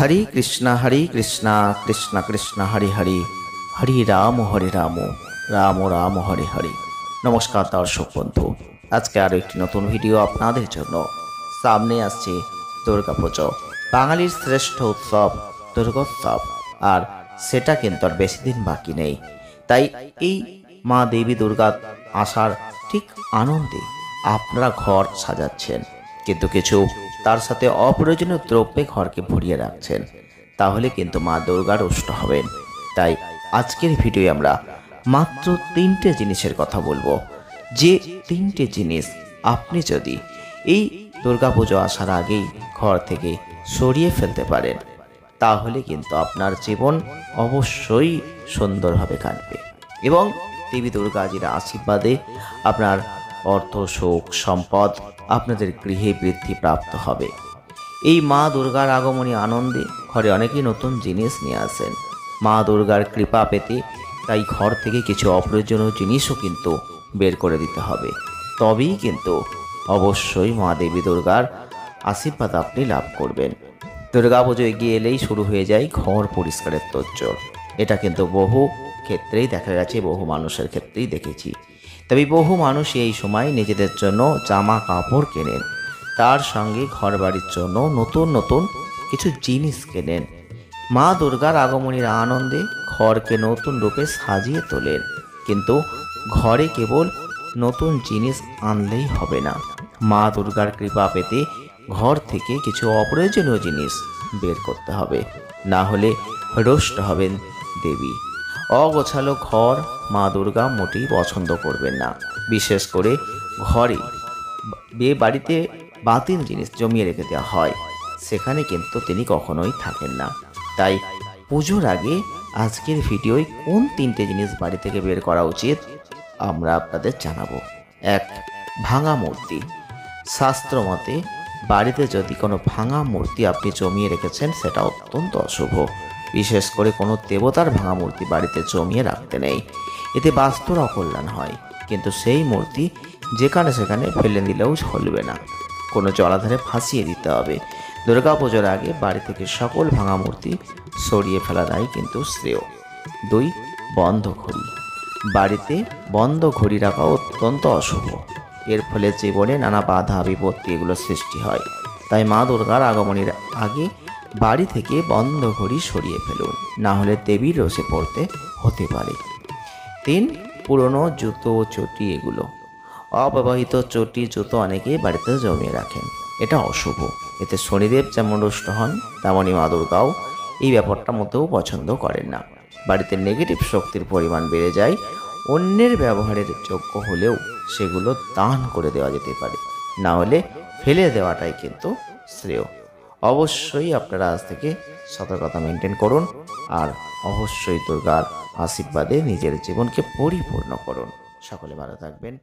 হরে কৃষ্ণ কৃষ্ণ কৃষ্ণ হরে হরে, হরে রাম রাম রাম হরে হরে। নমস্কার দর্শক বন্ধু, আজকে আরও একটি নতুন ভিডিও আপনাদের জন্য। সামনে আসছে দুর্গাপুজো, বাঙালির শ্রেষ্ঠ উৎসব দুর্গোৎসব, আর সেটা কিন্তু আর বেশি দিন বাকি নেই। তাই এই মা দেবী দুর্গা আসার ঠিক আনন্দে আপনারা ঘর সাজাচ্ছেন, কিন্তু কিছু তার সাথে অপ্রয়োজনীয় দ্রব্যে ঘরকে ভরিয়ে রাখছেন, তাহলে কিন্তু মা দুর্গা রুষ্ট হবেন। তাই আজকের ভিডিওয়ে আমরা মাত্র 3টে জিনিসের কথা বলবো, যে 3টে জিনিস আপনি যদি এই দুর্গাপুজো আসার আগেই ঘর থেকে সরিয়ে ফেলতে পারেন, তাহলে কিন্তু আপনার জীবন অবশ্যই সুন্দরভাবে কাটবে এবং দেবী দুর্গাজির আশীর্বাদে আপনার অর্থ, সুখ, সম্পদ আপনাদের গৃহে বৃদ্ধি প্রাপ্ত হবে। এই মা দুর্গার আগমনী আনন্দে ঘরে অনেকেই নতুন জিনিস নিয়ে আসেন মা দুর্গার কৃপা পেতে। তাই ঘর থেকে কিছু অপ্রয়োজনীয় জিনিসও কিন্তু বের করে দিতে হবে, তবেই কিন্তু অবশ্যই মা দেবী দুর্গার আশীর্বাদ আপনি লাভ করবেন। দুর্গাপুজো এগিয়ে এলেই শুরু হয়ে যায় ঘর পরিষ্কারের তোড়জোড়। এটা কিন্তু বহু ক্ষেত্রেই দেখা গেছে, বহু মানুষের ক্ষেত্রেই দেখেছি। তবে বহু মানুষ এই সময় নিজেদের জন্য জামা কাপড় কেনেন, তার সঙ্গে ঘর বাড়ির জন্য নতুন নতুন কিছু জিনিস কেনেন। মা দুর্গার আগমনের আনন্দে ঘরকে নতুন রূপে সাজিয়ে তোলেন, কিন্তু ঘরে কেবল নতুন জিনিস আনলেই হবে না। মা দুর্গার কৃপা পেতে ঘর থেকে কিছু অপ্রয়োজনীয় জিনিস বের করতে হবে, না হলে রুষ্ট হবেন দেবী। অগোছালো ঘর মা দুর্গা মোটেই পছন্দ করবেন না। বিশেষ করে ঘরে বিয়ে বাড়িতে বাতিল জিনিস জমিয়ে রেখে দেওয়া হয়, সেখানে কিন্তু তিনি কখনোই থাকেন না। তাই পুজোর আগে আজকের ভিডিওয় কোন 3টে জিনিস বাড়ি থেকে বের করা উচিত আমরা আপনাদের জানাবো। 1. ভাঙা মূর্তি। শাস্ত্র মতে বাড়িতে যদি কোনো ভাঙা মূর্তি আপনি জমিয়ে রেখেছেন, সেটা অত্যন্ত অশুভ। বিশেষ করে কোনো দেবতার ভাঙা মূর্তি বাড়িতে জমিয়ে রাখতে নেই, এতে বাস্তুর অকল্যাণ হয়। কিন্তু সেই মূর্তি যেখানে সেখানে ফেলে দিলেও চলবে না, কোনো জলাধারে ভাসিয়ে দিতে হবে। দুর্গাপুজোর আগে বাড়ি থেকে সকল ভাঙা মূর্তি সরিয়ে ফেলাটাই কিন্তু শ্রেয়। 2. বন্ধ ঘড়ি। বাড়িতে বন্ধ ঘড়ি রাখা অত্যন্ত অশুভ। এর ফলে জীবনে নানা বাধা বিপত্তি এগুলো সৃষ্টি হয়। তাই মা দুর্গার আগমনের আগে বাড়ি থেকে বন্ধ ঘড়ি সরিয়ে ফেলুন, না হলে দেবীর রোষে পড়তে হতে পারে। 3. পুরনো জুতো, চটি এগুলো। অব্যবহৃত চটি, জুতো অনেকেই বাড়িতে জমিয়ে রাখেন, এটা অশুভ। এতে শনিদেব যেমন রুষ্ট হন, তেমনই মা দুর্গাও এই ব্যাপারটা মোটেও পছন্দ করেন না। বাড়িতে নেগেটিভ শক্তির পরিমাণ বেড়ে যায়। অন্যের ব্যবহারের যোগ্য হলেও সেগুলো দান করে দেওয়া যেতে পারে, না হলে ফেলে দেওয়াটাই কিন্তু শ্রেয়। অবশ্যই আপনারা আজ থেকে সতর্কতা মেনটেন করুন, আর অবশ্যই দুর্গার আশীর্বাদে নিজের জীবনকে পরিপূর্ণ করুন। সকলে ভালো থাকবেন।